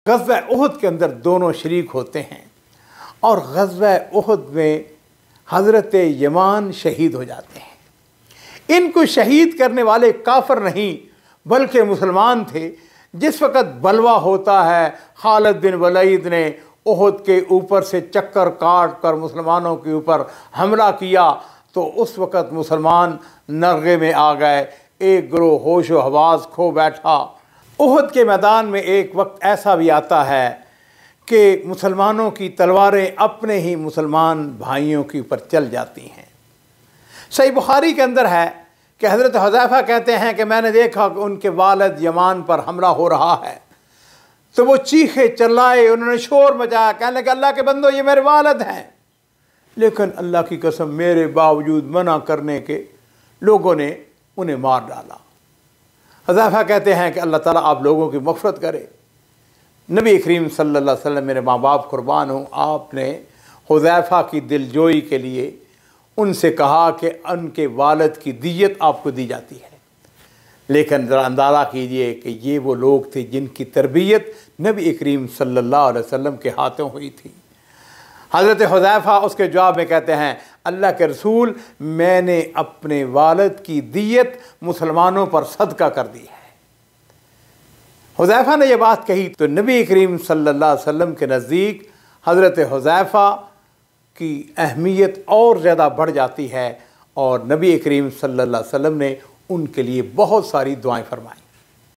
ग़ज़वा उहद के अंदर दोनों शरीक होते हैं और ग़ज़वा उहद में हज़रत यमान शहीद हो जाते हैं। इनको शहीद करने वाले काफ़िर नहीं बल्कि मुसलमान थे। जिस वक़्त बलवा होता है, खालिद बिन वलीद ने उहद के ऊपर से चक्कर काट कर मुसलमानों के ऊपर हमला किया तो उस वक़्त मुसलमान नरगे में आ गए। एक गिरोह होश व हवास खो बैठा। उहद के मैदान में एक वक्त ऐसा भी आता है कि मुसलमानों की तलवारें अपने ही मुसलमान भाइयों के ऊपर चल जाती हैं। सही बुखारी के अंदर है कि हज़रत हुज़ैफ़ा कहते हैं कि मैंने देखा कि उनके वालिद यमान पर हमला हो रहा है तो वो चीखे चिल्लाए, उन्होंने शोर मचाया, कहने लगे अल्लाह के बंदो ये मेरे वालिद हैं। लेकिन अल्लाह की कसम मेरे बावजूद मना करने के लोगों ने उन्हें मार डाला। हुज़ैफ़ा कहते हैं कि अल्लाह ताला आप लोगों की मग़फ़िरत करे। नबी करीम सल्लल्लाहु अलैहि वसल्लम, मेरे माँ बाप कुर्बान हों, आपने हुज़ैफ़ा की दिलजोई के लिए उनसे कहा कि उनके वालिद की दियत आपको दी जाती है। लेकिन ज़रा अंदाज़ा कीजिए कि ये वो लोग थे जिनकी तरबियत नबी करीम सल्लल्लाहु अलैहि वसल्लम के हाथों हुई थी। हज़रत हुज़ैफ़ा उसके जवाब में कहते हैं अल्लाह के रसूल, मैंने अपने वालिद की दियत मुसलमानों पर सदका कर दी है। हुज़ैफ़ा ने यह बात कही तो नबी करीम सल्लल्लाहु अलैहि वसल्लम के नज़दीक हज़रत हुज़ैफ़ा की अहमियत और ज़्यादा बढ़ जाती है और नबी करीम सल्लल्लाहु अलैहि वसल्लम ने उनके लिए बहुत सारी दुआएं फरमाई।